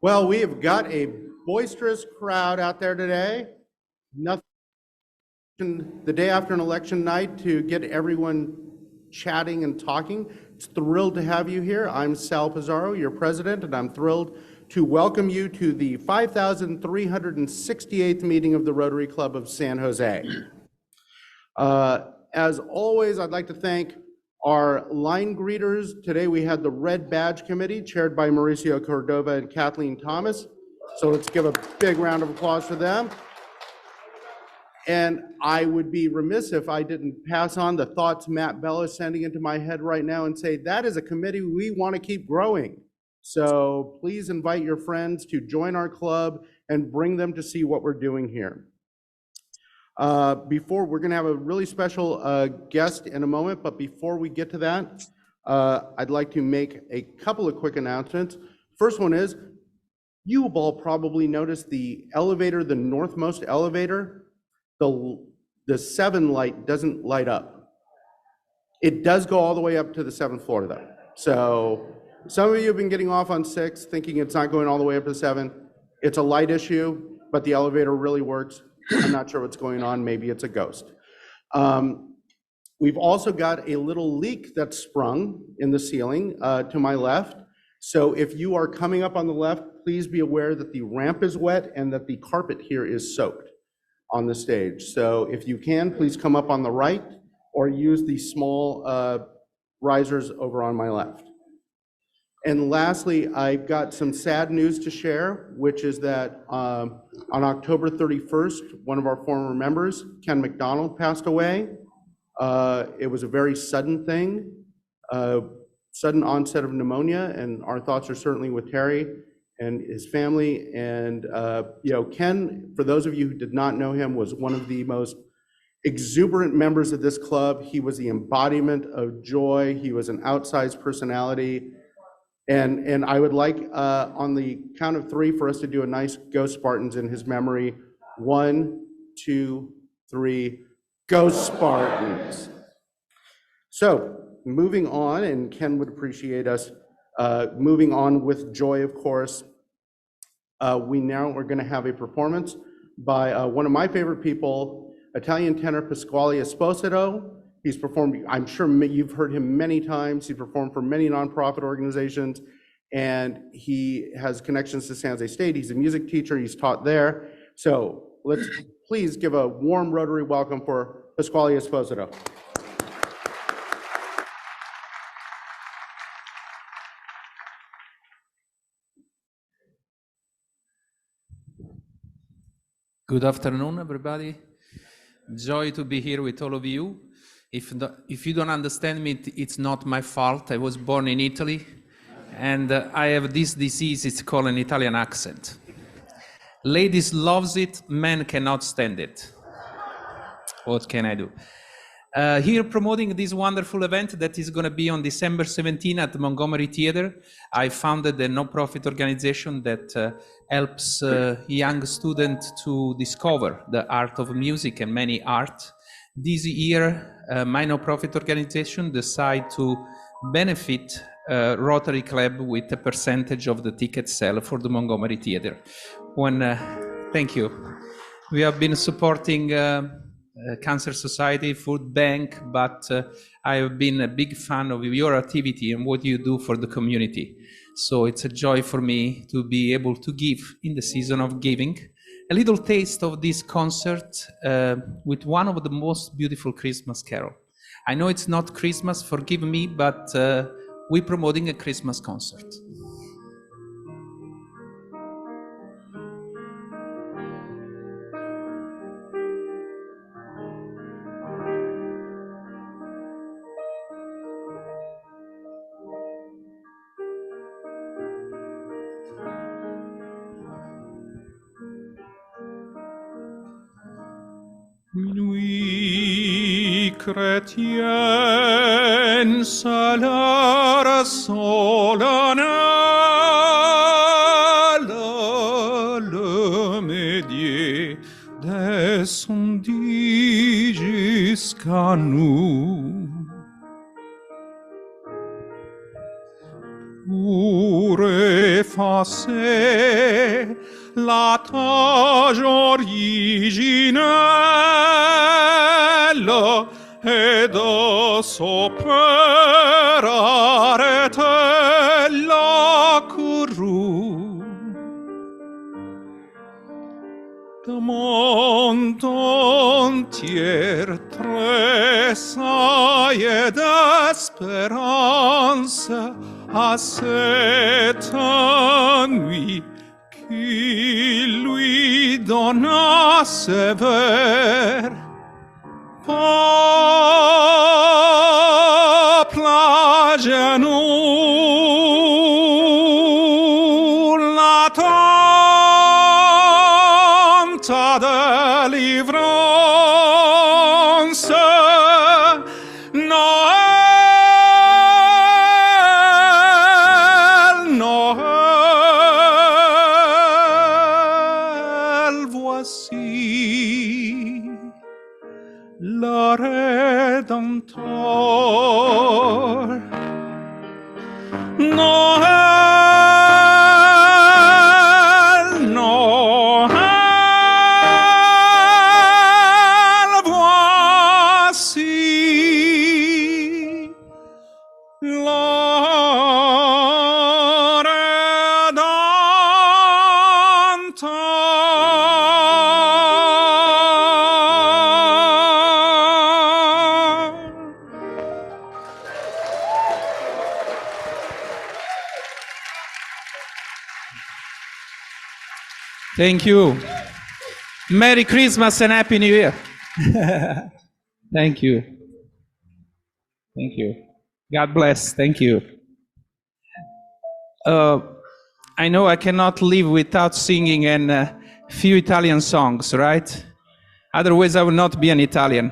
Well, we have got a boisterous crowd out there today. Nothing the day after an election night to get everyone chatting and talking. It's thrilled to have you here. I'm Sal Pizarro, your president, and I'm thrilled to welcome you to the 5,368th meeting of the Rotary Club of San Jose. As always, I'd like to thank our line greeters. Today we had the Red Badge Committee chaired by Mauricio Cordova and Kathleen Thomas. So let's give a big round of applause for them. And I would be remiss if I didn't pass on the thoughts Matt Bell is sending into my head right now and say, that is a committee we want to keep growing. So please invite your friends to join our club and bring them to see what we're doing here. We're going to have a really special guest in a moment, but before we get to that, I'd like to make a couple of quick announcements. First one is, you have all probably noticed the elevator, the northmost elevator, the 7 light doesn't light up. It does go all the way up to the 7th floor though. So some of you have been getting off on 6 thinking it's not going all the way up to 7. It's a light issue, but the elevator really works. I'm not sure what's going on. Maybe it's a ghost. We've also got a little leak that's sprung in the ceiling to my left. So if you are coming up on the left, please be aware that the ramp is wet and that the carpet here is soaked on the stage. So if you can, please come up on the right or use the small risers over on my left. And lastly, I've got some sad news to share, which is that on October 31st, one of our former members, Ken McDonald, passed away. It was a very sudden thing, sudden onset of pneumonia, and our thoughts are certainly with Terry and his family. And Ken, for those of you who did not know him, was one of the most exuberant members of this club. He was the embodiment of joy. He was an outsized personality. And I would like, on the count of 3, for us to do a nice Go Spartans in his memory. 1, 2, 3, Go Spartans. So moving on, and Ken would appreciate us moving on with joy, of course. We now are going to have a performance by one of my favorite people, Italian tenor Pasquale Esposito. He's performed, I'm sure you've heard him many times. He's performed for many nonprofit organizations, and he has connections to San Jose State. He's a music teacher. He's taught there. So let's please give a warm Rotary welcome for Pasquale Esposito. Good afternoon, everybody. Joy to be here with all of you. If you don't understand me, it's not my fault. I was born in Italy, and I have this disease. It's called an Italian accent. Ladies loves it, men cannot stand it. What can I do? Here promoting this wonderful event that is going to be on December 17 at the Montgomery Theater. I founded a no-profit organization that helps young students to discover the art of music and many art. This year, my no-profit organization decided to benefit Rotary Club with a percentage of the ticket sale for the Montgomery Theater. Thank you. We have been supporting Cancer Society, Food Bank, but I have been a big fan of your activity and what you do for the community. So it's a joy for me to be able to give in the season of giving. A little taste of this concert with one of the most beautiful Christmas carol. I know it's not Christmas, forgive me, but we're promoting a Christmas concert. Nuit chrétienne salara solennelle, le médier descendit jusqu'à nous. Pour effacé la tâche originelle et de s'opérare la courroux. Le monde entier tressaille d'espérance à cette nuit qui lui donna ses vers. Peuple à genoux, l'attente de délivrance. Noël, Noël, voici le Rédempteur. Noël, Noël, voici le Rédempteur. Thank you. Merry Christmas and Happy New Year. Thank you. Thank you. God bless. Thank you. I know I cannot live without singing a few Italian songs, right? Otherwise, I will not be an Italian.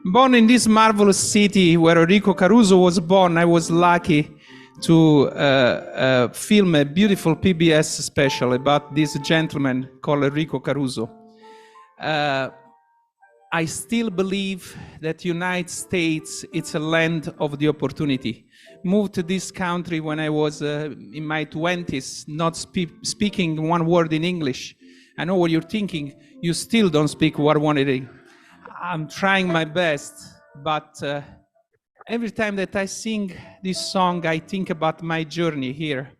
Born in this marvelous city where Enrico Caruso was born, I was lucky to film a beautiful PBS special about this gentleman called Enrico Caruso. I still believe that United States, it's a land of the opportunity. Moved to this country when I was in my 20s, not speaking one word in English. I know what you're thinking. You still don't speak one word in English. I'm trying my best, but every time that I sing this song, I think about my journey here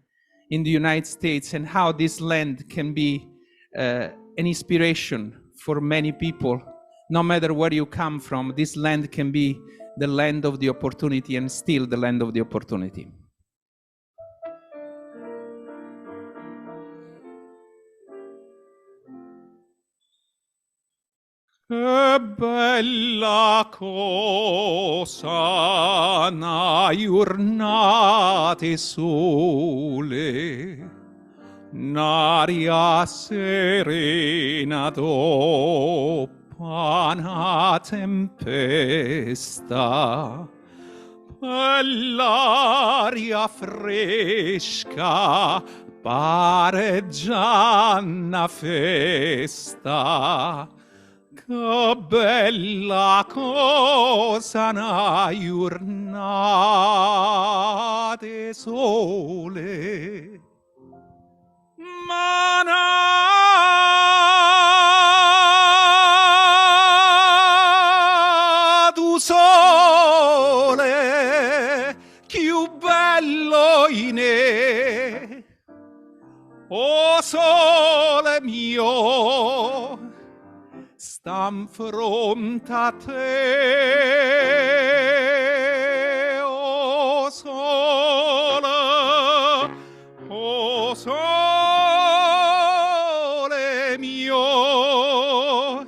in the United States and how this land can be an inspiration for many people. No matter where you come from, this land can be the land of the opportunity and still the land of the opportunity. Che bella cosa una giornata sole, n'aria serena dopo una tempesta, quell'aria fresca pare già una festa. Che bella cosa una giornata di sole, ma tu sole più bello in me, o sole mio, stam fronte a te, o sole mio,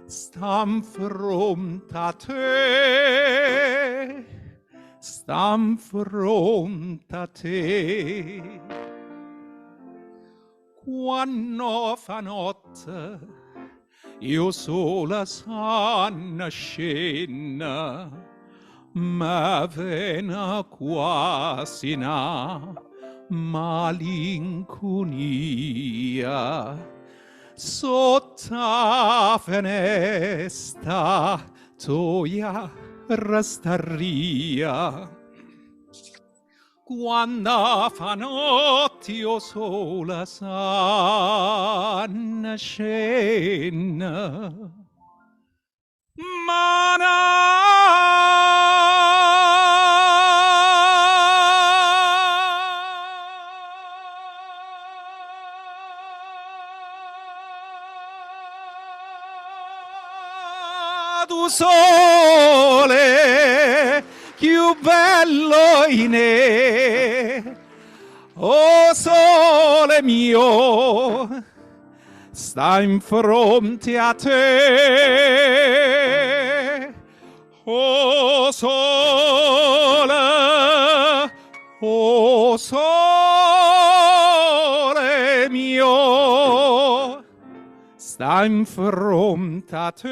stam fronte a te, stam fronte a te. Quando fa notte, io sola sanna scena, ma vena quasi na malinconia. Sotto la finestra toia rastaria, quando fa notte io sola sanna scena. Tu sole più bello in e, oh sole mio, sta in fronte a te. Oh sole mio, sta in fronte a te,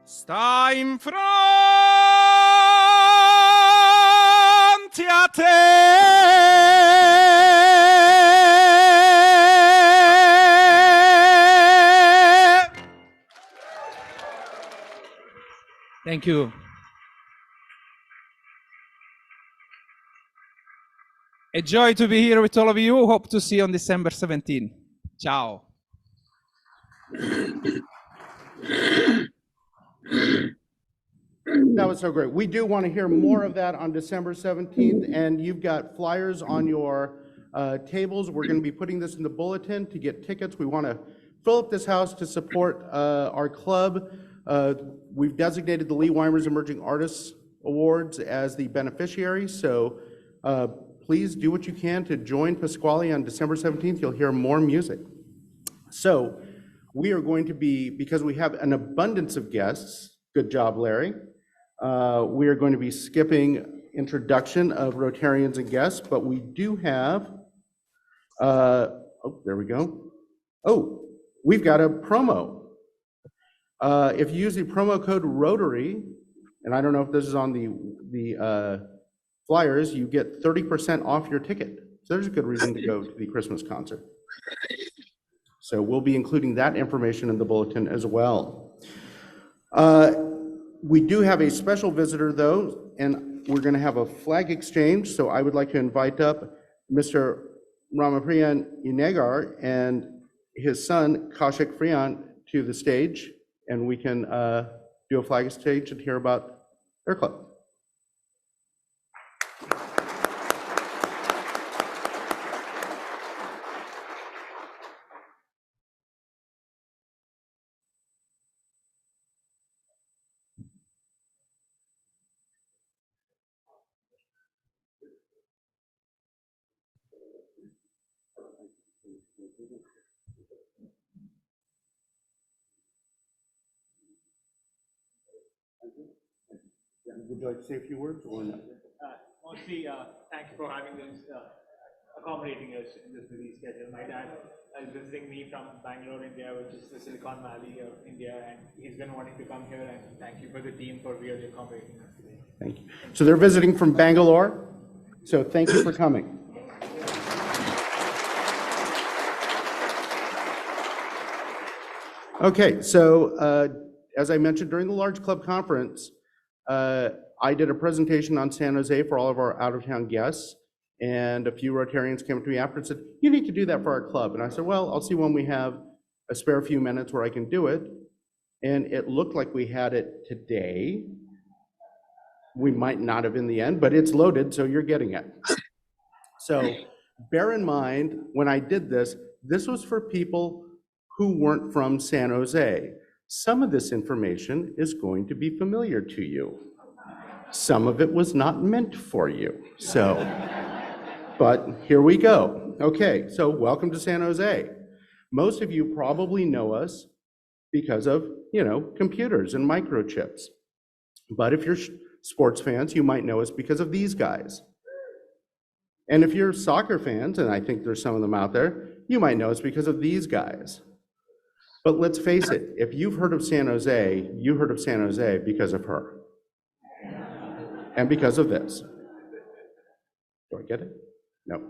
sta in fronte a te. Thank you. A joy to be here with all of you. Hope to see you on December 17. Ciao. That was so great. We do want to hear more of that on December 17th, and you've got flyers on your tables. We're going to be putting this in the bulletin to get tickets. We want to fill up this house to support our club. We've designated the Lee Weimers Emerging Artists Awards as the beneficiary, so please do what you can to join Pasquale on December 17th. You'll hear more music. So we are going to be, because we have an abundance of guests, good job, Larry, we are going to be skipping introduction of Rotarians and guests, but we do have, oh, there we go. Oh, we've got a promo. If you use the promo code Rotary, and I don't know if this is on the flyers, you get 30% off your ticket. So there's a good reason to go to the Christmas concert. So we'll be including that information in the bulletin as well. We do have a special visitor though, and we're going to have a flag exchange. So I would like to invite up Mr. Ramapriyan Inegar and his son Kaushik Friant to the stage, and we can do a flag exchange and hear about their club. Would you like to say a few words or no? Mostly, thank you for having us, accommodating us in this busy schedule. My dad is visiting me from Bangalore, India, which is the Silicon Valley of India, and he's been wanting to come here, and thank you for the team for really accommodating us today. Thank you. So they're visiting from Bangalore, so thank you for coming. Okay, so as I mentioned during the large club conference, I did a presentation on San Jose for all of our out-of-town guests, and a few Rotarians came up to me after and said, you need to do that for our club. And I said, well, I'll see when we have a spare few minutes where I can do it. And it looked like we had it today. We might not have in the end, but it's loaded, so you're getting it. So bear in mind, when I did this, this was for people who weren't from San Jose. Some of this information is going to be familiar to you. Some of it was not meant for you. So, but here we go. Okay, so welcome to San Jose. Most of you probably know us because of, computers and microchips. But if you're sports fans, you might know us because of these guys. And if you're soccer fans, and I think there's some of them out there, you might know us because of these guys. But let's face it, if you've heard of San Jose, you heard of San Jose because of her. And because of this. Do I get it? No.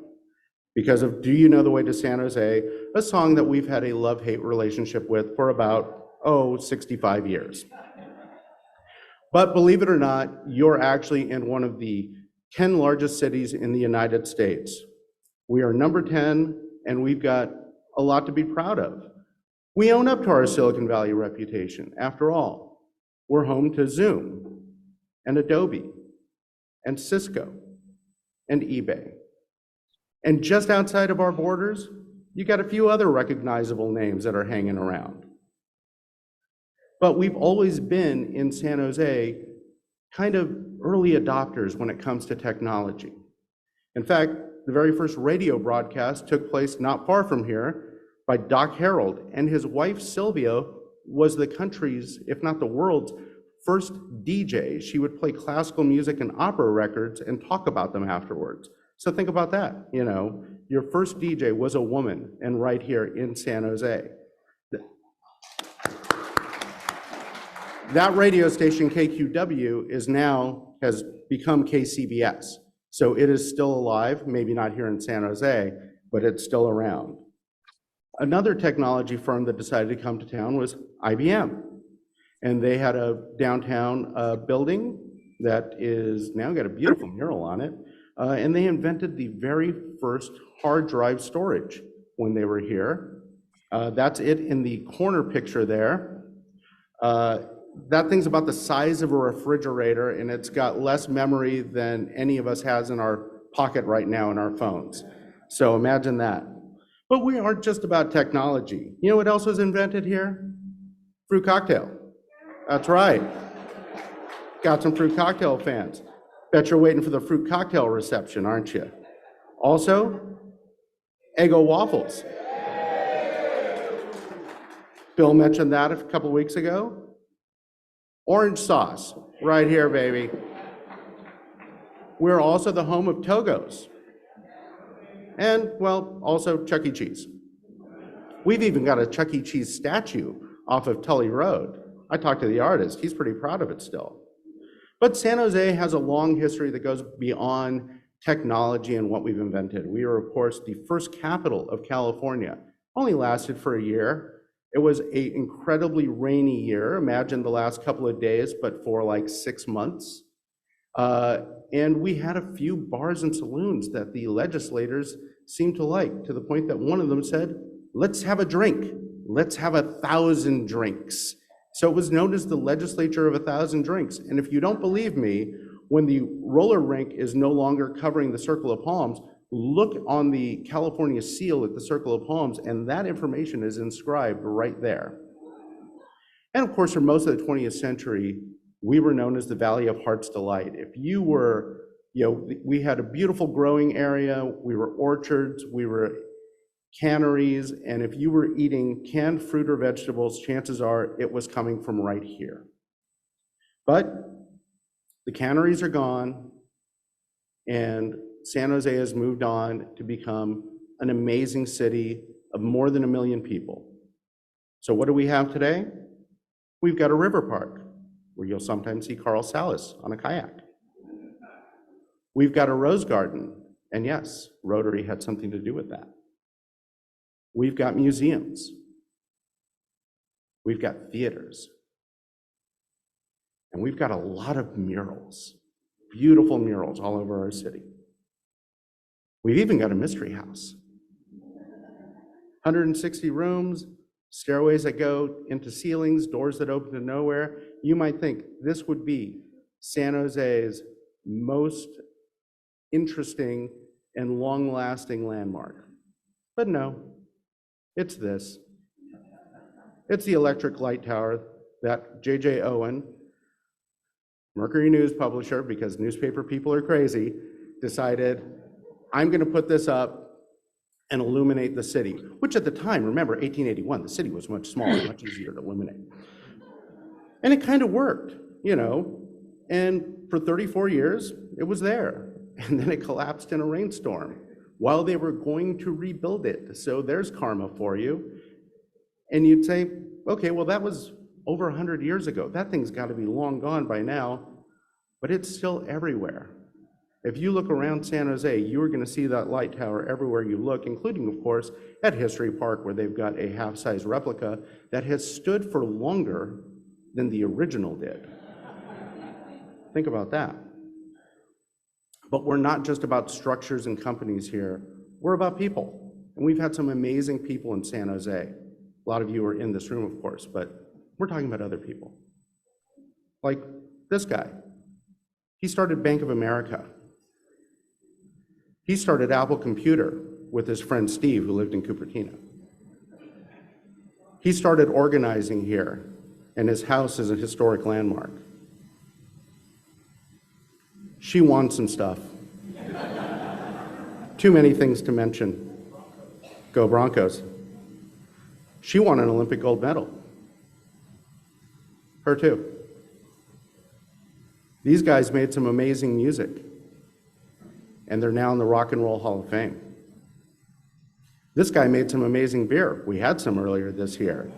Because of Do You Know the Way to San Jose, a song that we've had a love-hate relationship with for about, 65 years. But believe it or not, you're actually in one of the 10 largest cities in the United States. We are number 10, and we've got a lot to be proud of. We own up to our Silicon Valley reputation. After all, we're home to Zoom and Adobe and Cisco and eBay. And just outside of our borders, you got a few other recognizable names that are hanging around. But we've always been in San Jose kind of early adopters when it comes to technology. In fact, the very first radio broadcast took place not far from here by Doc Harold, and his wife Sylvia was the country's, if not the world's, first DJ. She would play classical music and opera records and talk about them afterwards. So think about that, you know, your first DJ was a woman, and right here in San Jose. That radio station, KQW, has become KCBS. So it is still alive, maybe not here in San Jose, but it's still around. Another technology firm that decided to come to town was IBM. And they had a downtown building that is now got a beautiful mural on it. And they invented the very first hard drive storage when they were here. That's it in the corner picture there. That thing's about the size of a refrigerator, and it's got less memory than any of us has in our pocket right now in our phones. So imagine that. But we aren't just about technology. You know what else was invented here? Fruit cocktail. That's right. Got some fruit cocktail fans. Bet you're waiting for the fruit cocktail reception, aren't you? Also, Eggo waffles. Bill mentioned that a couple weeks ago. Orange sauce, right here, baby. We're also the home of Togo's. And, well, also Chuck E. Cheese. We've even got a Chuck E. Cheese statue off of Tully Road. I talked to the artist. He's pretty proud of it still. But San Jose has a long history that goes beyond technology and what we've invented. We are, of course, the first capital of California. Only lasted for a year. It was an incredibly rainy year. Imagine the last couple of days, but for like 6 months. And we had a few bars and saloons that the legislators seemed to like, to the point that one of them said, let's have a drink. Let's have 1,000 drinks. So it was known as the legislature of 1,000 drinks. And if you don't believe me, when the roller rink is no longer covering the Circle of Palms, look on the California seal at the Circle of Palms, and that information is inscribed right there. And of course, for most of the 20th century, we were known as the Valley of Heart's Delight. If you were, we had a beautiful growing area, we were orchards, we were canneries, and if you were eating canned fruit or vegetables, chances are it was coming from right here. But the canneries are gone, and San Jose has moved on to become an amazing city of more than 1 million people. So what do we have today? We've got a river park where you'll sometimes see Carl Salas on a kayak. We've got a rose garden, and yes, Rotary had something to do with that. We've got museums. We've got theaters. And we've got a lot of murals, beautiful murals all over our city. We've even got a mystery house. 160 rooms, stairways that go into ceilings, doors that open to nowhere. You might think this would be San Jose's most interesting and long-lasting landmark. But no, it's this. It's the electric light tower that J.J. Owen, Mercury News publisher, because newspaper people are crazy, decided, I'm going to put this up and illuminate the city, which at the time, remember, 1881, the city was much smaller, much easier to illuminate. And it kind of worked, and for 34 years, it was there. And then it collapsed in a rainstorm while they were going to rebuild it. So there's karma for you. And you'd say, okay, well, that was over 100 years ago. That thing's got to be long gone by now, but it's still everywhere. If you look around San Jose, you're going to see that light tower everywhere you look, including, of course, at History Park, where they've got a half-size replica that has stood for longer than the original did. Think about that. But we're not just about structures and companies here. We're about people. And we've had some amazing people in San Jose. A lot of you are in this room, of course, but we're talking about other people. Like this guy. He started Bank of America. He started Apple Computer with his friend Steve, who lived in Cupertino. He started organizing here, and his house is a historic landmark. She won some stuff. Too many things to mention. Go Broncos. She won an Olympic gold medal. Her too. These guys made some amazing music, and they're now in the Rock and Roll Hall of Fame. This guy made some amazing beer. We had some earlier this year.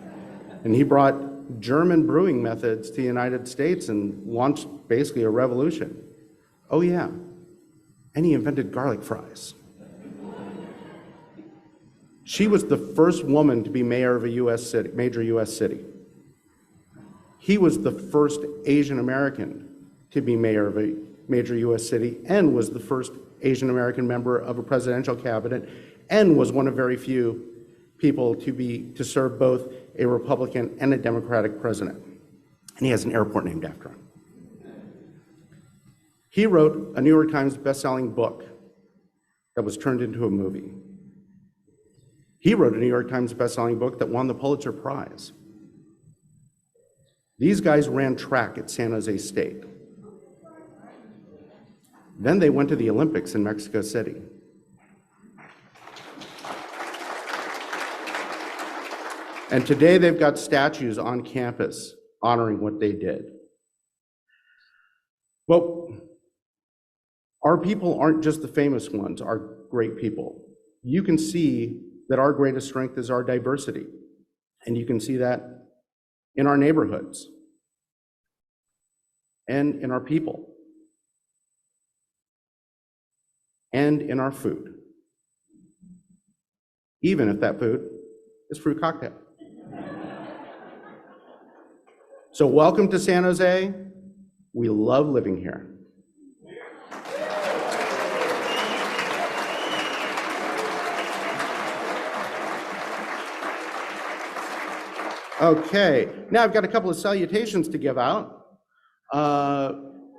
And he brought German brewing methods to the United States and launched basically a revolution. Oh yeah, and he invented garlic fries. She was the first woman to be mayor of a US city, major US city. He was the first Asian American to be mayor of a major US city and was the first Asian American member of a presidential cabinet and was one of very few people to serve both a Republican and a Democratic president. And he has an airport named after him. He wrote a New York Times best-selling book that was turned into a movie. He wrote a New York Times best-selling book that won the Pulitzer Prize. These guys ran track at San Jose State. Then they went to the Olympics in Mexico City. And today they've got statues on campus honoring what they did. Well, our people aren't just the famous ones, our great people. You can see that our greatest strength is our diversity. And you can see that in our neighborhoods and in our people and in our food, even if that food is fruit cocktail. So welcome to San Jose. We love living here. Okay, now I've got a couple of salutations to give out.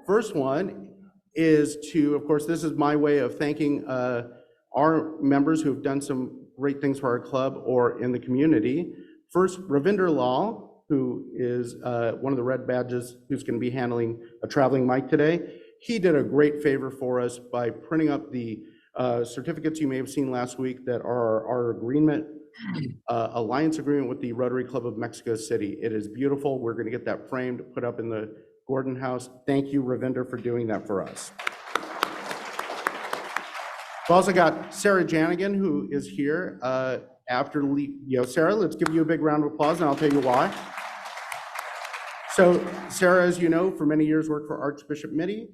First one is to, of course, this is my way of thanking our members who have done some great things for our club or in the community. First, Ravinder Lal, who is one of the red badges, who's going to be handling a traveling mic today. He did a great favor for us by printing up the certificates you may have seen last week that are our agreement, alliance agreement with the Rotary Club of Mexico City. It is beautiful. We're going to get that framed, put up in the Gordon House. Thank you, Ravinder, for doing that for us. We've also got Sarah Janigan, who is here after, Sarah, let's give you a big round of applause, and I'll tell you why. So Sarah, as you know, for many years worked for Archbishop Mitty.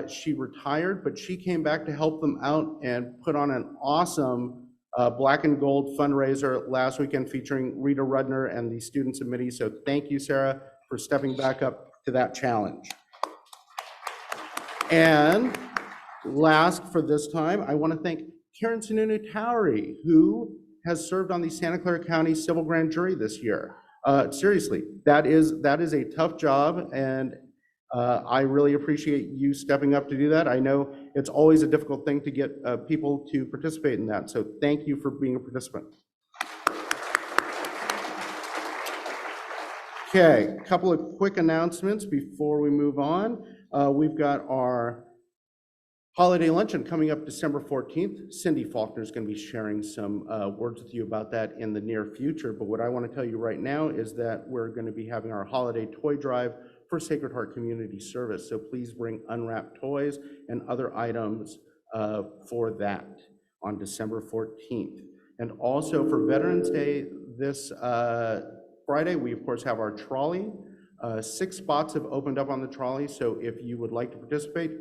She retired, but she came back to help them out and put on an awesome black and gold fundraiser last weekend featuring Rita Rudner and the students of Mitty. So thank you, Sarah, for stepping back up to that challenge. And last for this time, I want to thank Karen Sununu Towery, who has served on the Santa Clara County Civil Grand Jury this year. Seriously, that is a tough job, and I really appreciate you stepping up to do that. I know it's always a difficult thing to get people to participate in that, so thank you for being a participant. Okay, a couple of quick announcements before we move on. We've got our holiday luncheon coming up December 14th. Cindy Faulkner is going to be sharing some words with you about that in the near future, but what I want to tell you right now is that we're going to be having our holiday toy drive for Sacred Heart Community Service. So please bring unwrapped toys and other items for that on December 14th. And also for Veterans Day this Friday, we of course have our trolley. 6 spots have opened up on the trolley, so if you would like to participate,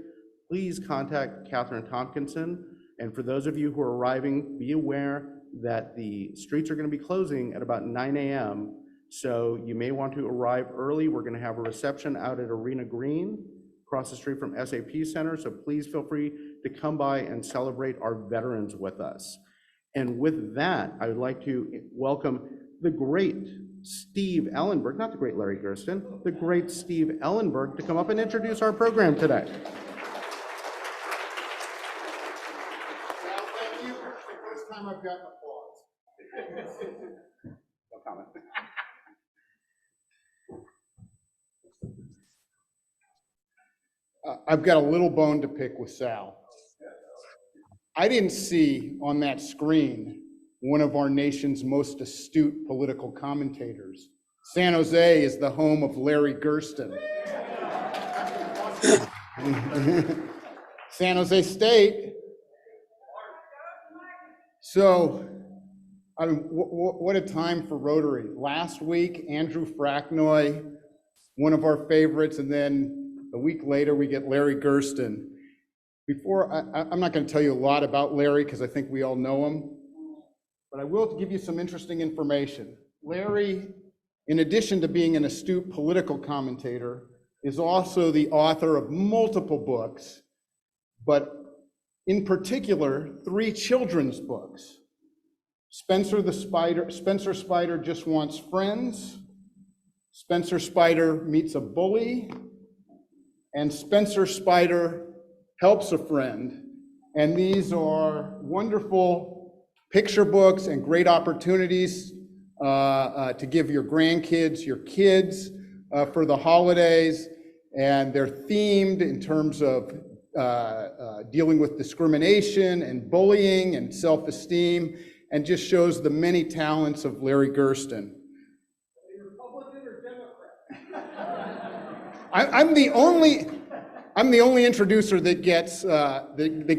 please contact Catherine Tompkinson. And for those of you who are arriving, be aware that the streets are going to be closing at about 9 a.m. So you may want to arrive early. We're going to have a reception out at Arena Green across the street from SAP Center, so please feel free to come by and celebrate our veterans with us. And with that, I would like to welcome the great Steve Ellenberg, not the great Larry Gerston, the great Steve Ellenberg to come up and introduce our program today. Well, thank you. It's the first time I've gotten applause. No comment. I've got a little bone to pick with Sal. I didn't see on that screen one of our nation's most astute political commentators. San Jose is the home of Larry Gerston. San Jose State. So, I mean, what a time for Rotary. Last week, Andrew Fracknoy, one of our favorites, and then a week later, we get Larry Gerston. Before, I'm not going to tell you a lot about Larry because I think we all know him, but I will give you some interesting information. Larry, in addition to being an astute political commentator, is also the author of multiple books, but in particular, 3 children's books. Spencer Spider Just Wants Friends, Spencer Spider Meets a Bully, and Spencer Spider Helps a Friend. And these are wonderful picture books and great opportunities to give your grandkids, your kids for the holidays. And they're themed in terms of dealing with discrimination and bullying and self-esteem, and just shows the many talents of Larry Gerston. Republican or Democrat? I'm the only introducer that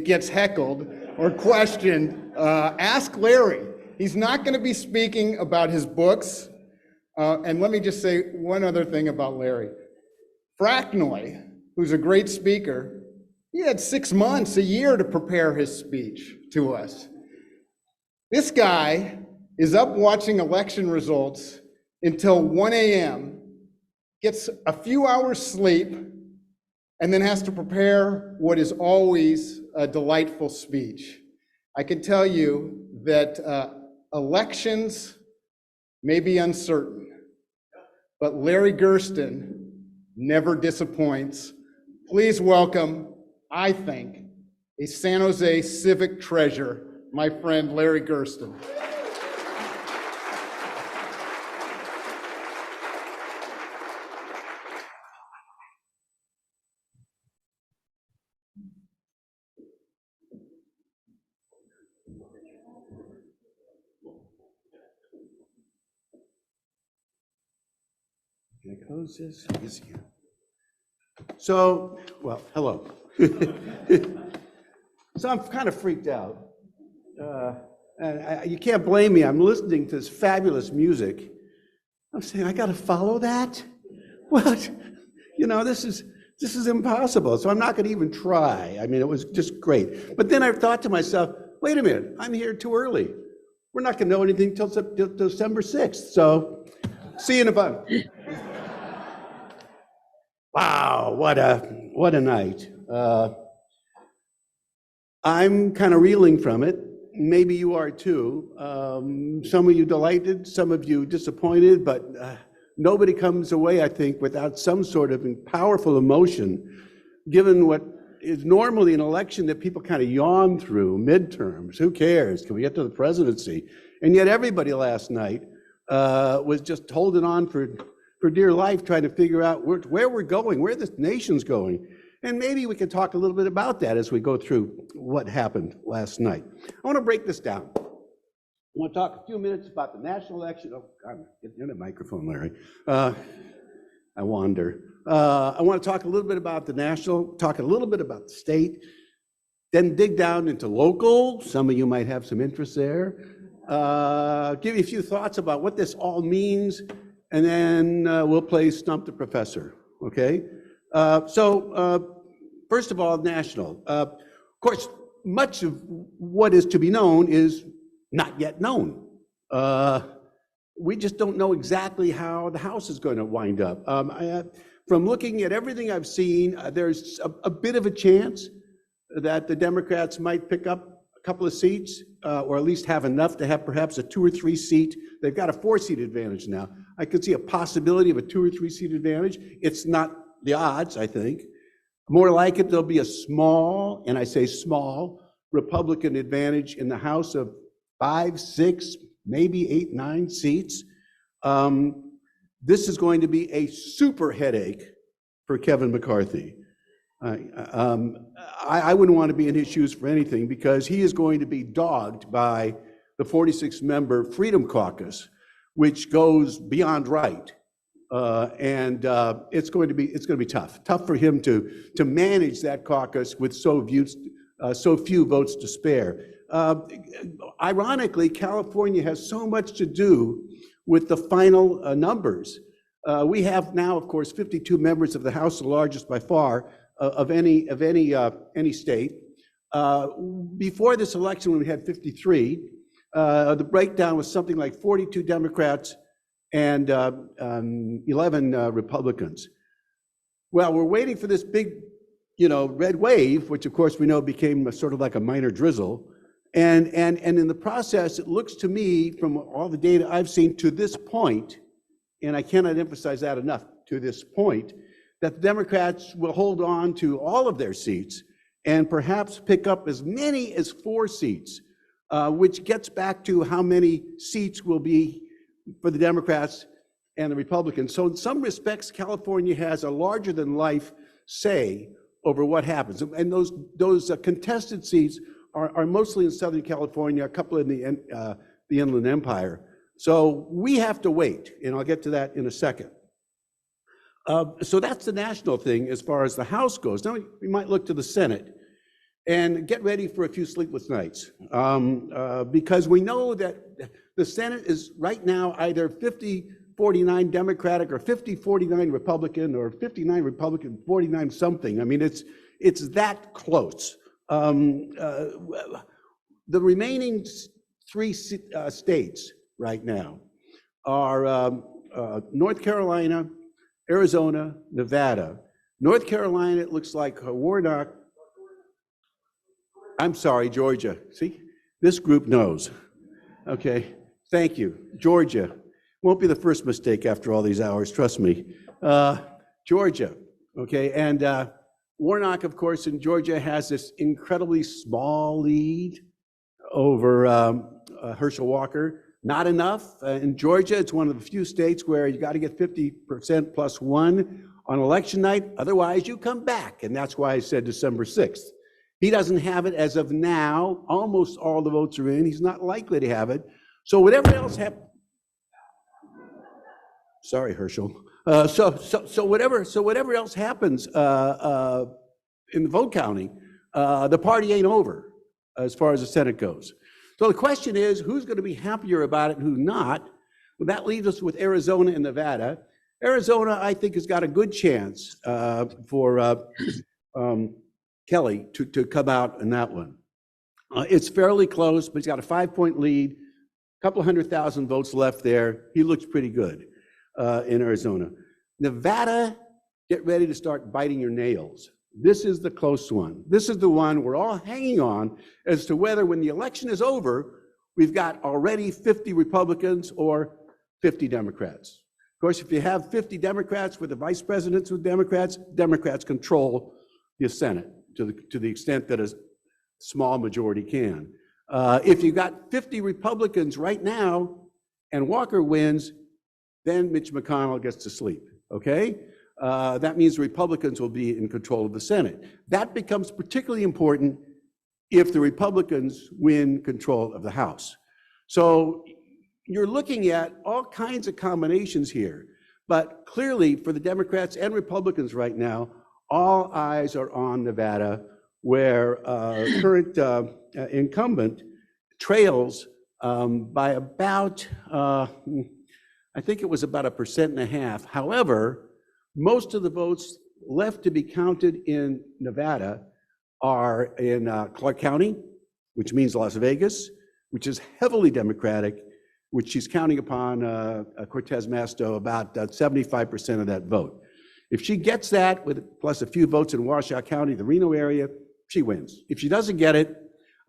gets heckled or questioned. Ask Larry. He's not going to be speaking about his books. And let me just say one other thing about Larry. Fracknoy, who's a great speaker, he had 6 months, a year to prepare his speech to us. This guy is up watching election results until 1 a.m., gets a few hours sleep, and then has to prepare what is always a delightful speech. I can tell you that elections may be uncertain, but Larry Gerston never disappoints. Please welcome, I think, a San Jose civic treasure, my friend Larry Gerston. Can I close this? Yes, you can. So, well, hello. So I'm kind of freaked out. You can't blame me. I'm listening to this fabulous music. I'm saying, I got to follow that? What? You know, this is impossible. So I'm not going to even try. I mean, it was just great. But then I thought to myself, wait a minute, I'm here too early. We're not going to know anything till December 6th. So see you in a bun. Wow, what a night. I'm kind of reeling from it. Maybe you are too. Some of you delighted, some of you disappointed, but nobody comes away, I think, without some sort of powerful emotion, given what is normally an election that people kind of yawn through, midterms. Who cares? Can we get to the presidency? And yet everybody last night was just holding on for dear life, trying to figure out where we're going, where this nation's going. And maybe we can talk a little bit about that as we go through what happened last night. I want to break this down. I want to talk a few minutes about the national election. Oh, God, get in the microphone, Larry. I wander. I want to talk a little bit about the national, talk a little bit about the state, then dig down into local. Some of you might have some interest there. Give you a few thoughts about what this all means, and then we'll play Stump the Professor, okay? First of all, national. Of course, much of what is to be known is not yet known. We just don't know exactly how the House is going to wind up. from looking at everything I've seen, there's a bit of a chance that the Democrats might pick up a couple of seats, or at least have enough to have perhaps a 2 or 3 seat. They've got a 4-seat advantage now. I could see a possibility of a 2 or 3 seat advantage. It's not the odds, I think. More like it, there'll be a small, and I say small, Republican advantage in the House of 5, 6, maybe 8, 9 seats. This is going to be a super headache for Kevin McCarthy. I wouldn't want to be in his shoes for anything, because he is going to be dogged by the 46-member Freedom Caucus, which goes beyond right. It's going to be tough for him to manage that caucus with so few votes to spare. Ironically, California has so much to do with the final numbers. We have now, of course, 52 members of the House, the largest by far of any state. Before this election, when we had 53, the breakdown was something like 42 Democrats and 11 Republicans. Well, we're waiting for this big, red wave, which of course we know became sort of like a minor drizzle. And in the process, it looks to me, from all the data I've seen to this point, and I cannot emphasize that enough, to this point, that the Democrats will hold on to all of their seats and perhaps pick up as many as 4 seats, which gets back to how many seats will be for the Democrats and the Republicans. So in some respects, California has a larger than life say over what happens. And those contested seats are mostly in Southern California, a couple in the Inland Empire. So we have to wait, and I'll get to that in a second. So that's the national thing as far as the House goes. Now we might look to the Senate and get ready for a few sleepless nights, because we know that the Senate is right now either 50-49 Democratic or 50-49 Republican or 59 Republican, 49 something. I mean, it's that close. The remaining 3 states right now are North Carolina, Arizona, Nevada. North Carolina, it looks like Warnock. I'm sorry, Georgia. See, this group knows. Okay, thank you. Georgia. Won't be the first mistake after all these hours, trust me. Georgia, okay, and Warnock, of course, in Georgia has this incredibly small lead over Herschel Walker. Not enough. In Georgia, it's one of the few states where you got to get 50% plus 1 on election night. Otherwise, you come back, and that's why I said December 6th. He doesn't have it as of now. Almost all the votes are in. He's not likely to have it. So whatever else happens, sorry, Herschel. So whatever else happens in the vote counting, the party ain't over as far as the Senate goes. So the question is, who's going to be happier about it and who's not? Well, that leaves us with Arizona and Nevada. Arizona, I think, has got a good chance for Kelly to come out in that one. It's fairly close, but he's got a 5-point lead, a couple 100,000 votes left there. He looks pretty good in Arizona. Nevada, get ready to start biting your nails. This is the close one. This is the one we're all hanging on as to whether, when the election is over, we've got already 50 Republicans or 50 Democrats. Of course, if you have 50 Democrats with the vice presidents with Democrats, Democrats control the Senate to the extent that a small majority can. If you got 50 Republicans right now and Walker wins, then Mitch McConnell gets to sleep, okay? That means Republicans will be in control of the Senate. That becomes particularly important if the Republicans win control of the House. So you're looking at all kinds of combinations here, but clearly for the Democrats and Republicans right now, all eyes are on Nevada, where current incumbent trails by about, I think it was about 1.5%. However, most of the votes left to be counted in Nevada are in Clark County, which means Las Vegas, which is heavily Democratic, which she's counting upon Cortez Masto about 75% of that vote. If she gets that, with plus a few votes in Washoe County, the Reno area, she wins. If she doesn't get it,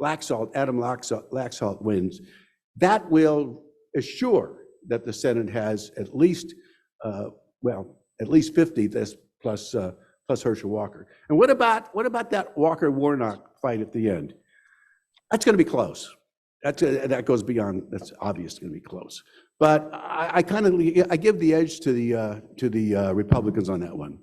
Adam Laxalt wins. That will assure that the Senate has at least, at least 50 plus Herschel Walker. And what about that Walker-Warnock fight at the end? That's going to be close. That goes beyond. That's obvious going to be close. But I give the edge to the Republicans on that one.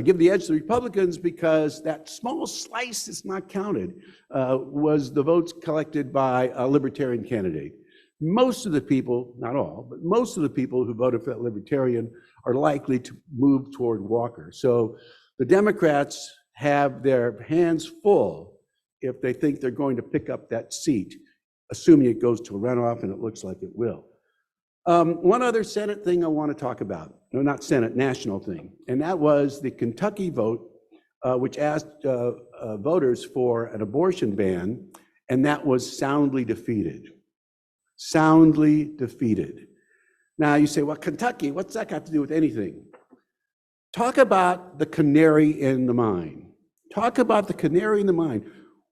Give the edge to the Republicans because that small slice that's not counted was the votes collected by a Libertarian candidate. Most of the people, not all, but most of the people who voted for that Libertarian are likely to move toward Walker. So the Democrats have their hands full if they think they're going to pick up that seat, assuming it goes to a runoff, and it looks like it will. One other Senate thing I want to talk about, no, not Senate, national thing, and that was the Kentucky vote, which asked voters for an abortion ban, and that was soundly defeated. Soundly defeated. Now you say, well, Kentucky, what's that got to do with anything? Talk about the canary in the mine. Talk about the canary in the mine.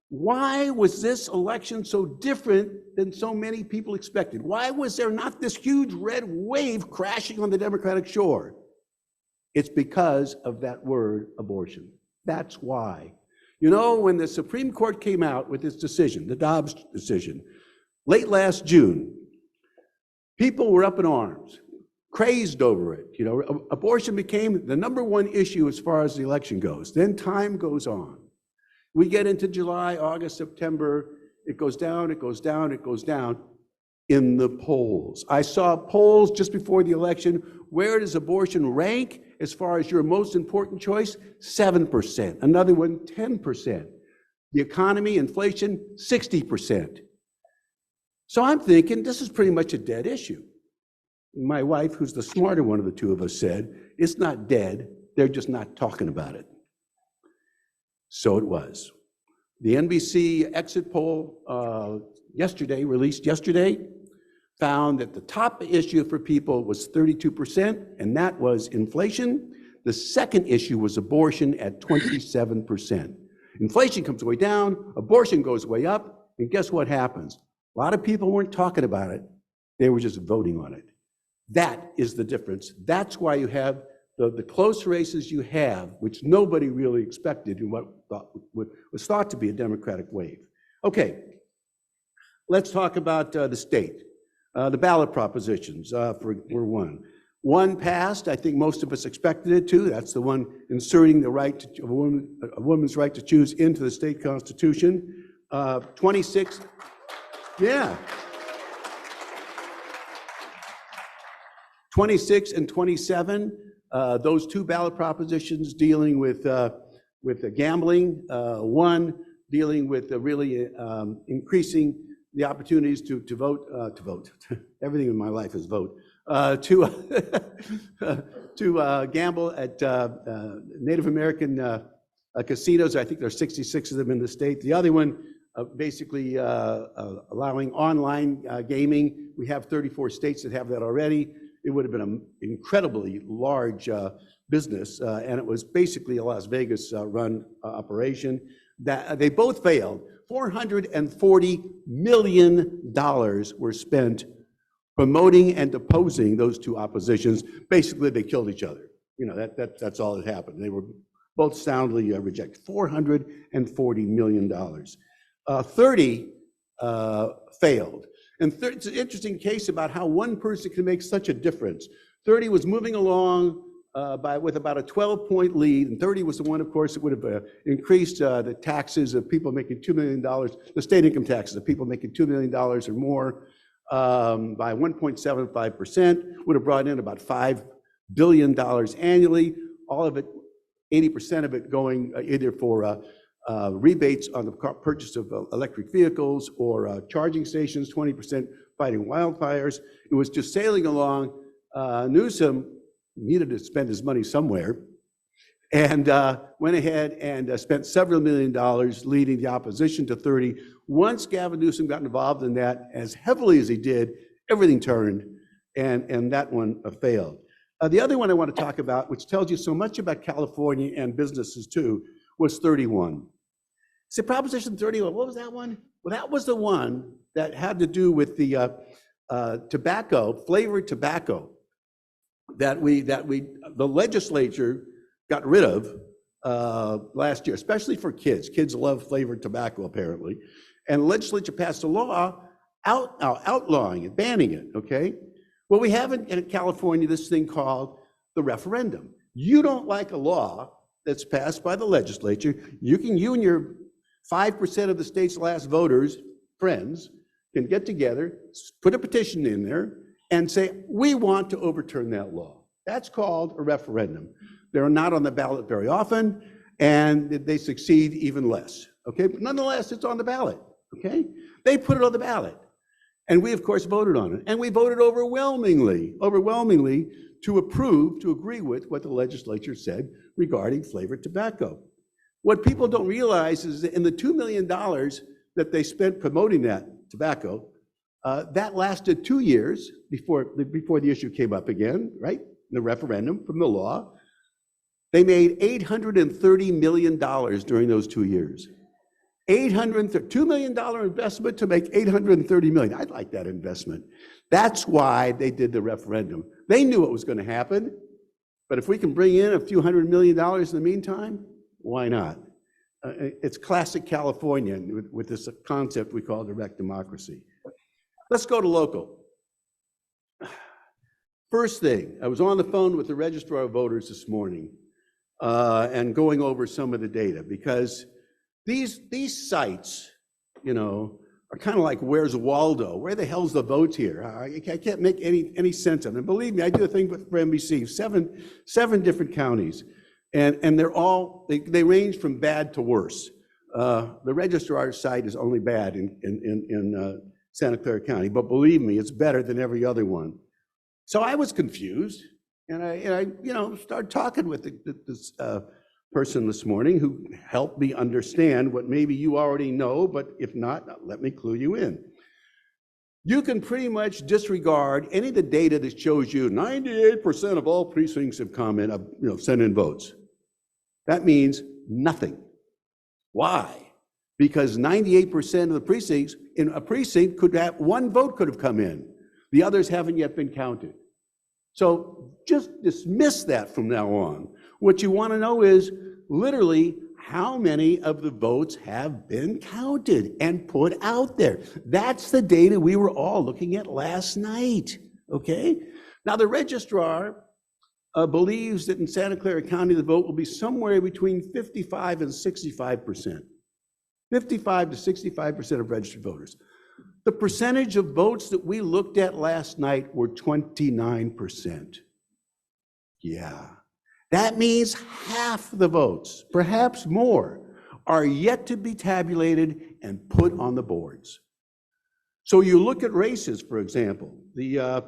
Why was this election so different than so many people expected? Why was there not this huge red wave crashing on the Democratic shore? It's because of that word, abortion. That's why. You know, when the Supreme Court came out with its decision, the Dobbs decision, late last June, people were up in arms, crazed over it. You know, abortion became the #1 issue as far as the election goes. Then time goes on. We get into July, August, September, it goes down, it goes down, it goes down in the polls. I saw polls just before the election. Where does abortion rank as far as your most important choice? 7%. Another one, 10%. The economy, inflation, 60%. So I'm thinking this is pretty much a dead issue. My wife, who's the smarter one of the two of us, said, it's not dead, they're just not talking about it. So it was. The NBC exit poll released yesterday, found that the top issue for people was 32%, and that was inflation. The second issue was abortion at 27%. Inflation comes way down, abortion goes way up, and guess what happens? A lot of people weren't talking about it, they were just voting on it. That is the difference. That's why you have the close races you have, which nobody really expected in what was thought to be a Democratic wave. Okay, let's talk about the state. The ballot propositions were one. One passed, I think most of us expected it to. That's the one inserting the right to, a woman's right to choose into the state constitution. 26, yeah. 26 and 27, those two ballot propositions dealing with gambling, one dealing with really increasing the opportunities to vote. Everything in my life is vote. To gamble at Native American casinos. I think there's 66 of them in the state. The other one, basically allowing online gaming. We have 34 states that have that already. It would have been an incredibly large business, and it was basically a Las Vegas run operation. That they both failed. $440 million were spent promoting and deposing those two oppositions. Basically, they killed each other. You know, that's all that happened. They were both soundly rejected. $440 million. 30 failed. And it's an interesting case about how one person can make such a difference. 30 was moving along with about a 12-point lead, and 30 was the one, of course, that would have increased the taxes of people making $2 million, the state income taxes of people making $2 million or more by 1.75%, would have brought in about $5 billion annually, all of it, 80% of it going either for rebates on the purchase of electric vehicles or charging stations, 20% fighting wildfires. It was just sailing along. Newsom needed to spend his money somewhere and went ahead and spent several $1 million leading the opposition to 30. Once Gavin Newsom got involved in that as heavily as he did, everything turned and that one failed. The other one I want to talk about, which tells you so much about California and businesses too, was 31. So Proposition 31, what was that one? Well, that was the one that had to do with the tobacco, flavored tobacco, that the legislature got rid of last year, especially for kids. Kids love flavored tobacco, apparently. And the legislature passed a law outlawing it, banning it, okay? Well, we have in California this thing called the referendum. You don't like a law that's passed by the legislature, you and your 5% of the state's last voters, friends, can get together, put a petition in there, and say, we want to overturn that law. That's called a referendum. They're not on the ballot very often, and they succeed even less, okay? But nonetheless, it's on the ballot, okay? They put it on the ballot. And we, of course, voted on it. And we voted overwhelmingly to agree with what the legislature said regarding flavored tobacco. What people don't realize is that in the $2 million that they spent promoting that tobacco, that lasted 2 years before the issue came up again, right? The referendum from the law. They made $830 million during those 2 years. $2 million investment to make $830 million. I'd like that investment. That's why they did the referendum. They knew what was going to happen, but if we can bring in a few $100 million in the meantime, why not? It's classic California with this concept we call direct democracy. Let's go to local. First thing, I was on the phone with the registrar of voters this morning and going over some of the data, because these sites, you know, are kind of like, where's Waldo? Where the hell's the votes here? I can't make any sense of them. And believe me, I do a thing for NBC, seven different counties, and they're all, they range from bad to worse. The registrar's site is only bad in Santa Clara County, but believe me, it's better than every other one. So I was confused, and I you know, started talking with this person this morning who helped me understand what maybe you already know, but if not, let me clue you in. You can pretty much disregard any of the data that shows you 98% of all precincts have sent in votes. That means nothing. Why? Because 98% of the precincts in a precinct could have, one vote could have come in. The others haven't yet been counted. So just dismiss that from now on. What you want to know is literally how many of the votes have been counted and put out there. That's the data we were all looking at last night, okay? Now the registrar believes that in Santa Clara County the vote will be somewhere between 55 and 65%. 55 to 65% of registered voters. The percentage of votes that we looked at last night were 29%. Yeah. That means half the votes, perhaps more, are yet to be tabulated and put on the boards. So you look at races, for example, the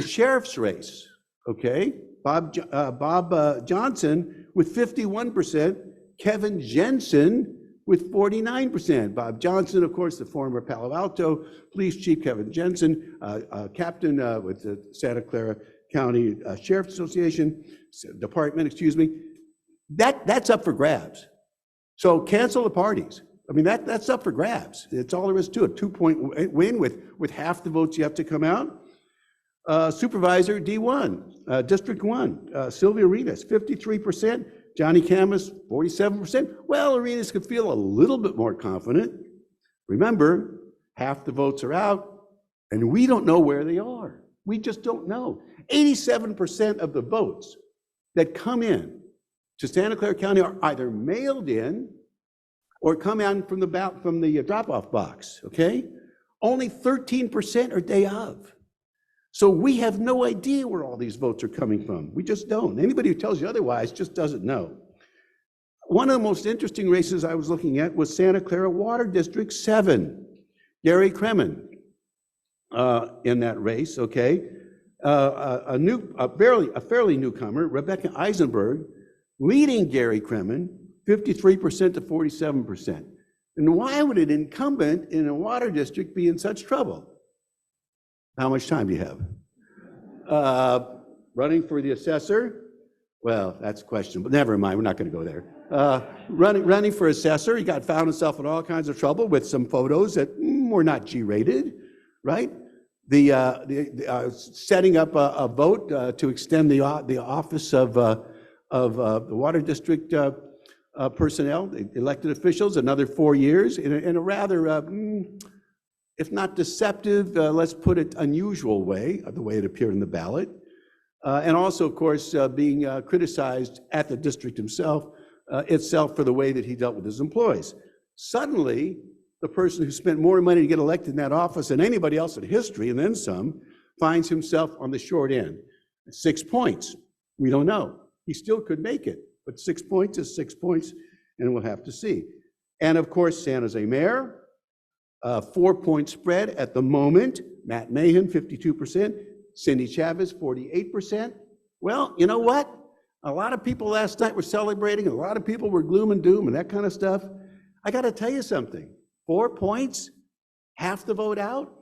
sheriff's race, okay? Bob Johnson with 51%, Kevin Jensen with 49%. Bob Johnson, of course, the former Palo Alto Police Chief, Kevin Jensen, captain with the Santa Clara County Sheriff's Association, Department, excuse me. That's up for grabs. So cancel the parties. I mean, that's up for grabs. It's all there is to it. 2-point win with half the votes you have to come out. Supervisor D1, District 1, Sylvia Arenas, 53%. Johnny Camus, 47%. Well, Arenas could feel a little bit more confident. Remember, half the votes are out, and we don't know where they are. We just don't know. 87% of the votes that come in to Santa Clara County are either mailed in or come in from the drop-off box, okay? Only 13% are day of. So we have no idea where all these votes are coming from. We just don't. Anybody who tells you otherwise just doesn't know. One of the most interesting races I was looking at was Santa Clara Water District 7. Gary Kremen in that race, okay? A fairly newcomer, Rebecca Eisenberg, leading Gary Kremen, 53% to 47%. And why would an incumbent in a water district be in such trouble? How much time do you have? running for the assessor. Well, that's questionable. Never mind, we're not going to go there. Running for assessor, he found himself in all kinds of trouble with some photos that were not G-rated, right? Setting up a vote to extend the office of the water district personnel, elected officials, another 4 years in a rather, if not deceptive, let's put it unusual way, the way it appeared in the ballot. And also, of course, being criticized at the district itself for the way that he dealt with his employees. Suddenly, the person who spent more money to get elected in that office than anybody else in history, and then some, finds himself on the short end. 6 points. We don't know. He still could make it, but 6 points is 6 points, and we'll have to see. And of course, San Jose mayor, 4-point spread at the moment. Matt Mahan, 52%. Cindy Chavez, 48%. Well, you know what? A lot of people last night were celebrating, and a lot of people were gloom and doom and that kind of stuff. I got to tell you something. 4 points, half the vote out,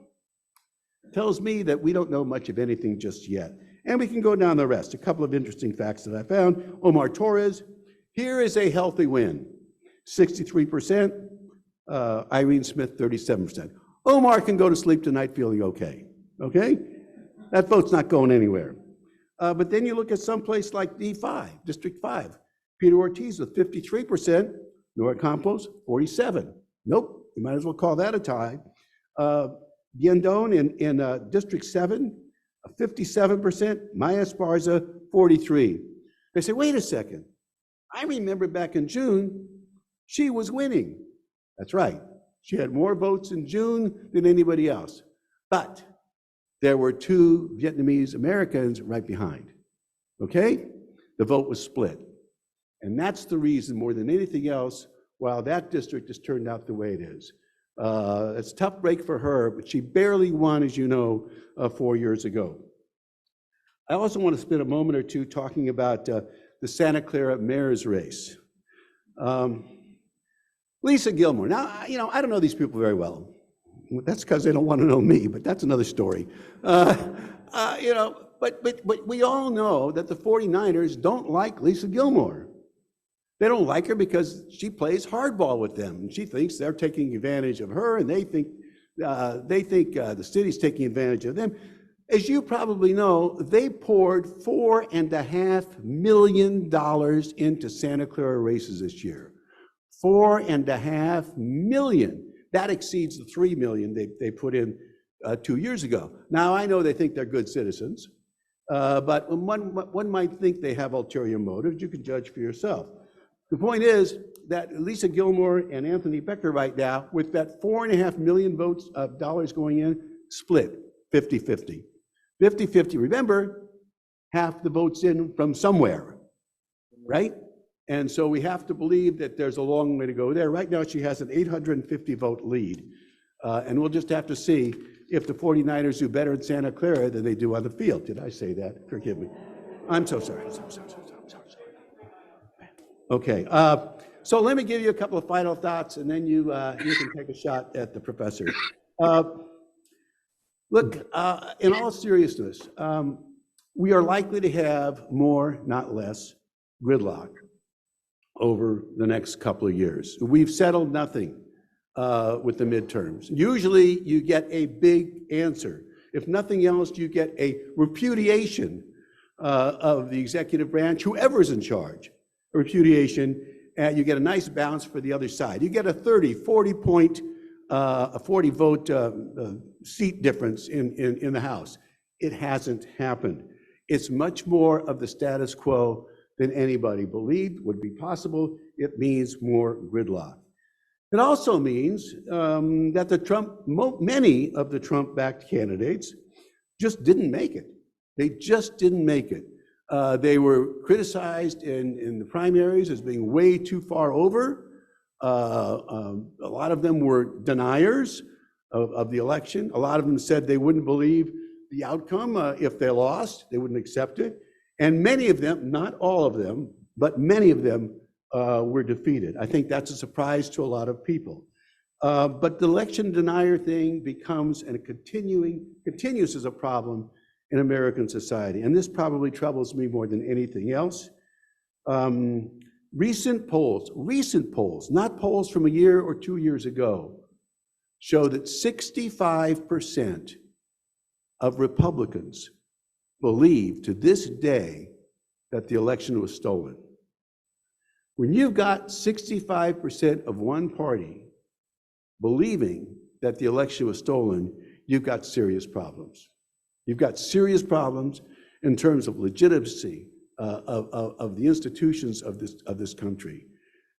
tells me that we don't know much of anything just yet. And we can go down the rest. A couple of interesting facts that I found. Omar Torres, here is a healthy win. 63%. Irene Smith, 37%. Omar can go to sleep tonight feeling okay. Okay? That vote's not going anywhere. But then you look at someplace like D5, District 5. Peter Ortiz with 53%. Nora Campos, 47%. Nope, you might as well call that a tie. Guindon in District 7, 57%. Maya Esparza, 43%. They say, wait a second. I remember back in June, she was winning. That's right. She had more votes in June than anybody else. But there were 2 Vietnamese Americans right behind. Okay? The vote was split. And that's the reason, more than anything else, why that district has turned out the way it is. It's a tough break for her, but she barely won, as you know, 4 years ago. I also want to spend a moment or two talking about the Santa Clara mayor's race. Lisa Gilmore. Now, you know, I don't know these people very well. That's because they don't want to know me, but that's another story. You know, but we all know that the 49ers don't like Lisa Gilmore. They don't like her because she plays hardball with them. And she thinks they're taking advantage of her, and they think the city's taking advantage of them. As you probably know, they poured $4.5 million into Santa Clara races this year. $4.5 million. That exceeds the $3 million they put in 2 years ago. Now, I know they think they're good citizens, but one might think they have ulterior motives. You can judge for yourself. The point is that Lisa Gilmore and Anthony Becker right now, with that $4.5 million dollars going in, split 50-50. 50-50. Remember, half the votes in from somewhere, right? And so we have to believe that there's a long way to go there. Right now, she has an 850 vote lead. And we'll just have to see if the 49ers do better in Santa Clara than they do on the field. Did I say that? Forgive me. I'm so sorry. I'm so sorry. Okay. So let me give you a couple of final thoughts, and then you can take a shot at the professor. Look, in all seriousness, we are likely to have more, not less, gridlock over the next couple of years. We've settled nothing with the midterms. Usually you get a big answer. If nothing else, you get a repudiation of the executive branch, whoever's in charge, a repudiation, and you get a nice bounce for the other side. You get a 40 vote seat difference in the House. It hasn't happened. It's much more of the status quo than anybody believed would be possible. It means more gridlock. It also means that many of the Trump-backed candidates just didn't make it. They just didn't make it. They were criticized in the primaries as being way too far over. A lot of them were deniers of the election. A lot of them said they wouldn't believe the outcome if they lost. They wouldn't accept it. And many of them, not all of them, but many of them were defeated. I think that's a surprise to a lot of people. But the election denier thing becomes and continues as a problem, in American society. And this probably troubles me more than anything else. Recent polls, not polls from a year or 2 years ago, show that 65% of Republicans believe to this day that the election was stolen. When you've got 65% of one party believing that the election was stolen, you've got serious problems. You've got serious problems in terms of legitimacy of the institutions of this country.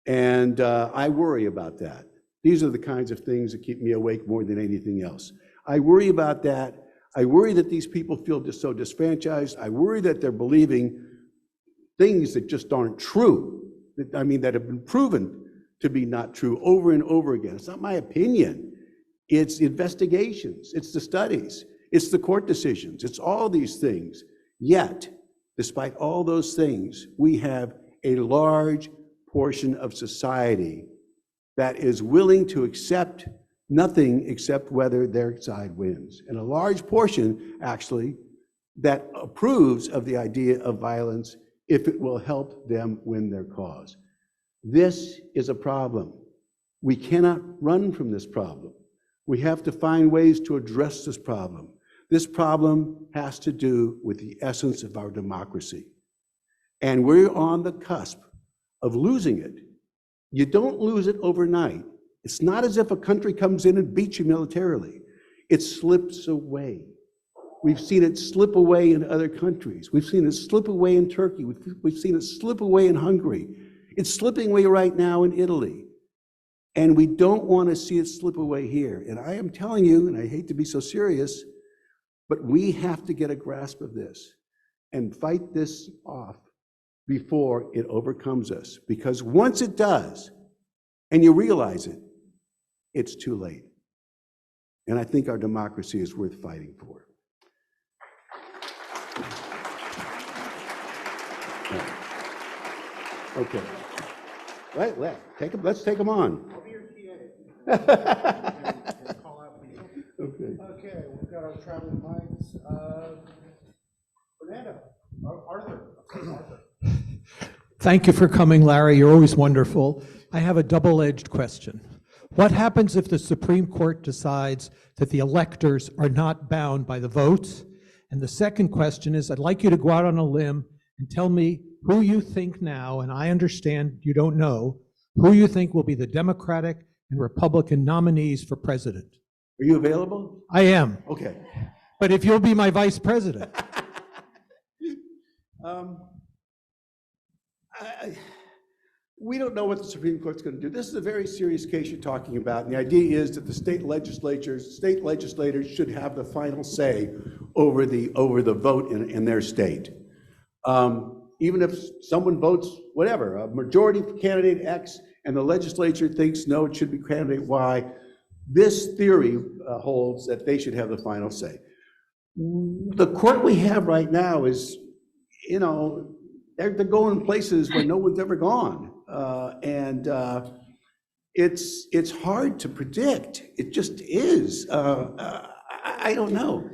And I worry about that. These are the kinds of things that keep me awake more than anything else. I worry about that. I worry that these people feel just so disfranchised. I worry that they're believing things that just aren't true. That have been proven to be not true over and over again. It's not my opinion. It's investigations, it's the studies, it's the court decisions, it's all these things. Yet, despite all those things, we have a large portion of society that is willing to accept nothing except whether their side wins. And a large portion, actually, that approves of the idea of violence if it will help them win their cause. This is a problem. We cannot run from this problem. We have to find ways to address this problem. This problem has to do with the essence of our democracy. And we're on the cusp of losing it. You don't lose it overnight. It's not as if a country comes in and beats you militarily. It slips away. We've seen it slip away in other countries. We've seen it slip away in Turkey. We've seen it slip away in Hungary. It's slipping away right now in Italy. And we don't want to see it slip away here. And I am telling you, and I hate to be so serious, but we have to get a grasp of this and fight this off before it overcomes us. Because once it does, and you realize it, it's too late. And I think our democracy is worth fighting for. Okay. Right, let's take them on. I'll be your TA. Call out, please. Okay. Okay, we've got our traveling mics. Fernando, Arthur. Thank you for coming, Larry. You're always wonderful. I have a double-edged question. What happens if the Supreme Court decides that the electors are not bound by the votes? And the second question is, I'd like you to go out on a limb and tell me who you think now, and I understand you don't know, who you think will be the Democratic and Republican nominees for president. Are you available? I am. Okay. But if you'll be my vice president. We don't know what the Supreme Court's going to do. This is a very serious case you're talking about, and the idea is that the state legislators should have the final say over the vote in their state. Even if someone votes whatever, a majority for candidate X, and the legislature thinks no, it should be candidate Y, this theory holds that they should have the final say. The court we have right now is, they're going places where no one's ever gone. It's hard to predict. It just is. I don't know.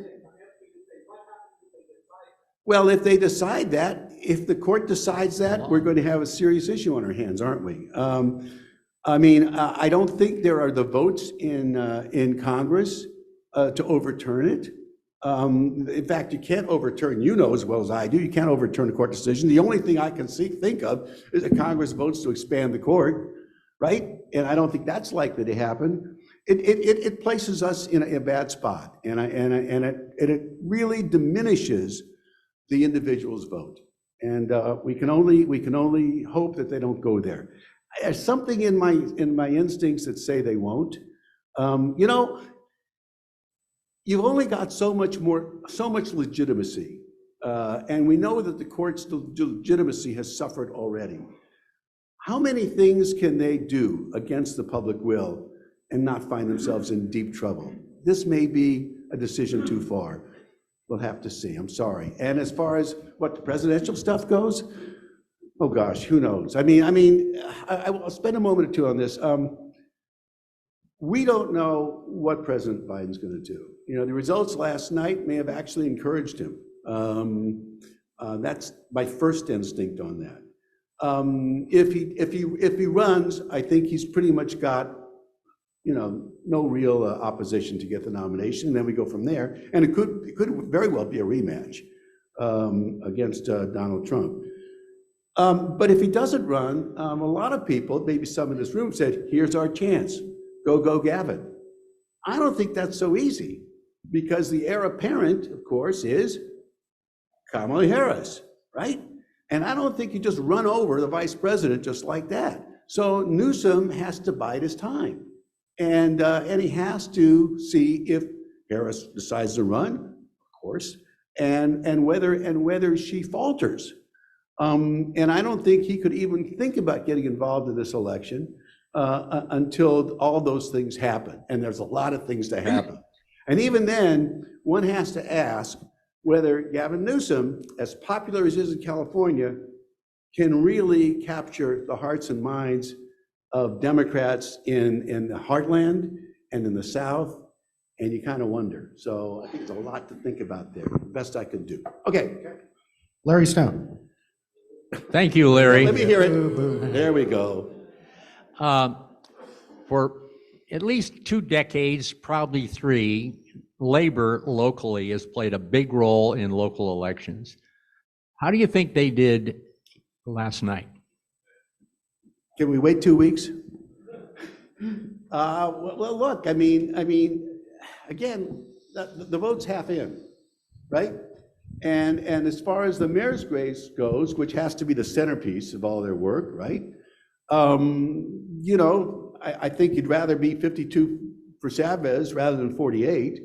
Well, if they decide that, if the court decides that, we're going to have a serious issue on our hands, aren't we? I don't think there are the votes in Congress to overturn it. In fact, you can't overturn, you know as well as I do, you can't overturn a court decision. The only thing I can think of is that Congress votes to expand the court, right? And I don't think that's likely to happen. It places us in a bad spot, and it really diminishes the individual's vote. And we can only hope that they don't go there. There's something in my instincts that say they won't. You've only got so much legitimacy, and we know that the court's legitimacy has suffered already. How many things can they do against the public will and not find themselves in deep trouble? This may be a decision too far. We'll have to see. I'm sorry. And as far as what the presidential stuff goes, oh gosh, who knows? I will spend a moment or two on this. We don't know what President Biden's going to do. The results last night may have actually encouraged him. That's my first instinct on that. If he runs, I think he's pretty much got, no real opposition to get the nomination, and then we go from there. And it could very well be a rematch against Donald Trump. But if he doesn't run, a lot of people, maybe some in this room, said, here's our chance. Go, Gavin. I don't think that's so easy, because the heir apparent, of course, is Kamala Harris, right? And I don't think you just run over the vice president just like that. So Newsom has to bide his time. And he has to see if Harris decides to run, of course, and whether she falters. And I don't think he could even think about getting involved in this election until all those things happen. And there's a lot of things to happen. And even then, one has to ask whether Gavin Newsom, as popular as he is in California, can really capture the hearts and minds of Democrats in the heartland and in the South. And you kind of wonder. So I think there's a lot to think about there. Best I could do. Okay. Larry Stone. Thank you, Larry. Let me hear it. There we go. For at least 2 decades, probably 3, labor locally has played a big role in local elections. How do you think they did last night? Can we wait 2 weeks? Well, look, I mean, again, the vote's half in, right? And as far as the mayor's race goes, which has to be the centerpiece of all their work, right? I think you'd rather be 52 for Chavez rather than 48.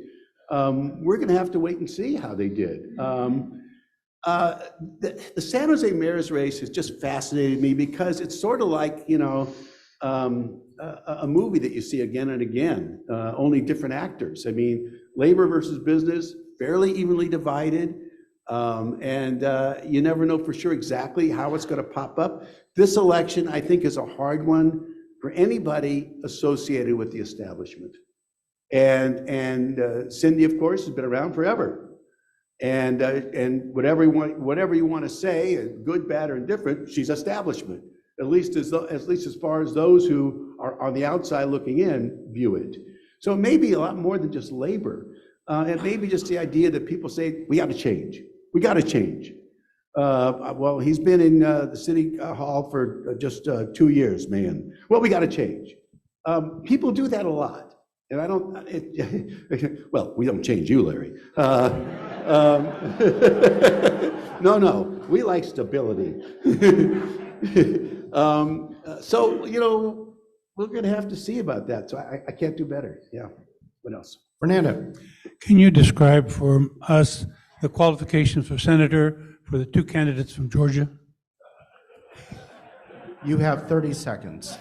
We're going to have to wait and see how they did. The San Jose mayor's race has just fascinated me because it's sort of like, a movie that you see again and again, only different actors. I mean, labor versus business, fairly evenly divided. And you never know for sure exactly how it's going to pop up. This election, I think, is a hard one for anybody associated with the establishment. And Cindy, of course, has been around forever. And whatever you want to say, good, bad, or indifferent, she's establishment. At least as far as those who are on the outside looking in view it. So it may be a lot more than just labor. It may be just the idea that people say, we got to change. We got to change. Well, he's been in the city hall for just 2 years, man. Well, we got to change. People do that a lot. And I don't, well, we don't change you, Larry. No, we like stability. So, we're going to have to see about that. So I can't do better. Yeah. What else? Fernando. Can you describe for us the qualifications for senator for the 2 candidates from Georgia? You have 30 seconds.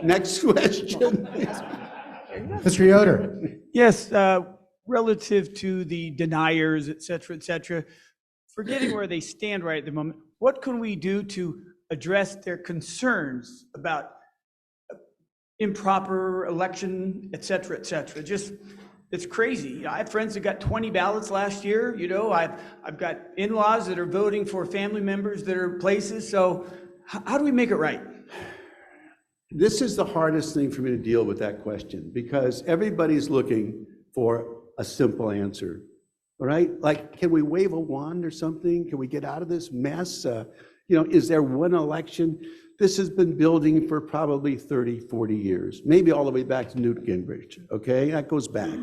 Next question. Mr. Yoder. Yes, relative to the deniers, et cetera, forgetting where they stand right at the moment, what can we do to address their concerns about improper election, et cetera, et cetera? Just, it's crazy. I have friends that got 20 ballots last year. I've got in-laws that are voting for family members that are places. So how do we make it right? This is the hardest thing for me to deal with, that question, because everybody's looking for a simple answer, all right? Like, can we wave a wand or something? Can we get out of this mess? Is there one election? This has been building for probably 30, 40 years, maybe all the way back to Newt Gingrich, okay? That goes back.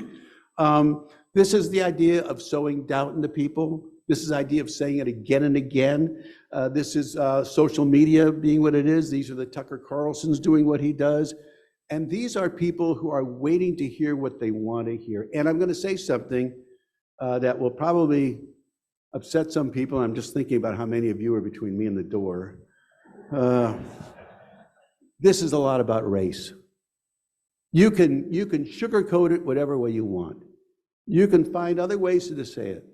This is the idea of sowing doubt into people. This is the idea of saying it again and again. This is social media being what it is. These are the Tucker Carlsons doing what he does. And these are people who are waiting to hear what they want to hear. And I'm going to say something that will probably upset some people. I'm just thinking about how many of you are between me and the door. This is a lot about race. You can sugarcoat it whatever way you want. You can find other ways to say it.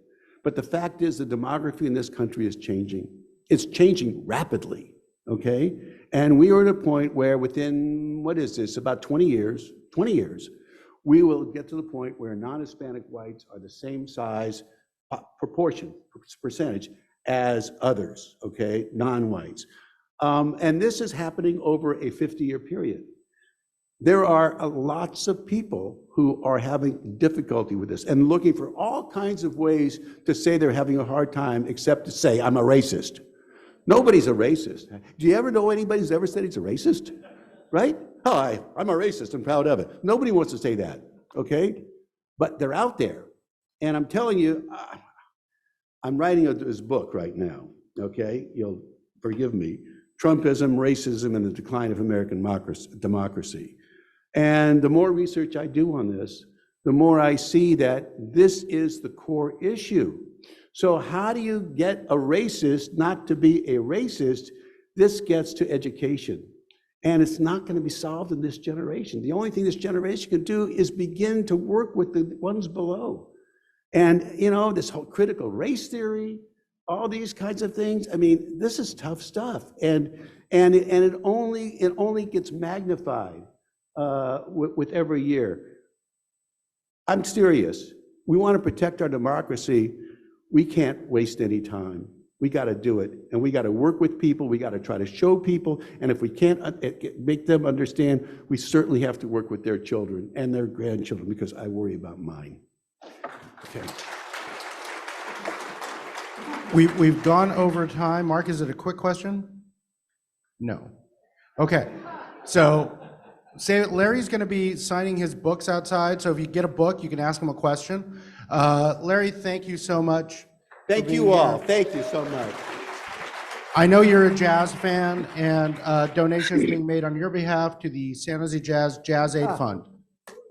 But the fact is, the demography in this country is changing. It's changing rapidly, okay? And we are at a point where within, what is this, about 20 years, we will get to the point where non-Hispanic whites are the same size proportion, percentage as others, okay, non-whites. And this is happening over a 50-year period. There are lots of people who are having difficulty with this and looking for all kinds of ways to say they're having a hard time except to say, I'm a racist. Nobody's a racist. Do you ever know anybody who's ever said he's a racist? Right? Oh, I'm a racist, I'm proud of it. Nobody wants to say that, okay? But they're out there. And I'm telling you, I'm writing this book right now, okay? You'll forgive me. Trumpism, Racism, and the Decline of American Democracy. And the more research I do on this, the more I see that this is the core issue. So how do you get a racist not to be a racist? This gets to education. And it's not going to be solved in this generation. The only thing this generation can do is begin to work with the ones below. And, you know, this whole critical race theory, all these kinds of things, I mean, this is tough stuff. And it only gets magnified with every year. I'm serious. We want to protect our democracy. We can't waste any time. We got to do it, and we got to work with people. We got to try to show people, and if we can't make them understand, we certainly have to work with their children and their grandchildren, because I worry about mine. Okay. We've gone over time. Mark, is it a quick question? No. Okay. So Larry's going to be signing his books outside, so if you get a book, you can ask him a question. Larry, thank you so much. Thank you all. Thank you so much. I know you're a jazz fan, and donations being made on your behalf to the San Jose Jazz Aid Fund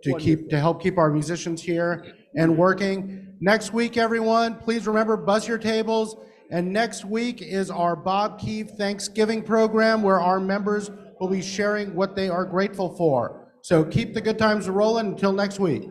to help keep our musicians here and working. Next week, everyone, please remember, bus your tables. And next week is our Bob Keeve Thanksgiving program, where our members will be sharing what they are grateful for. So keep the good times rolling until next week.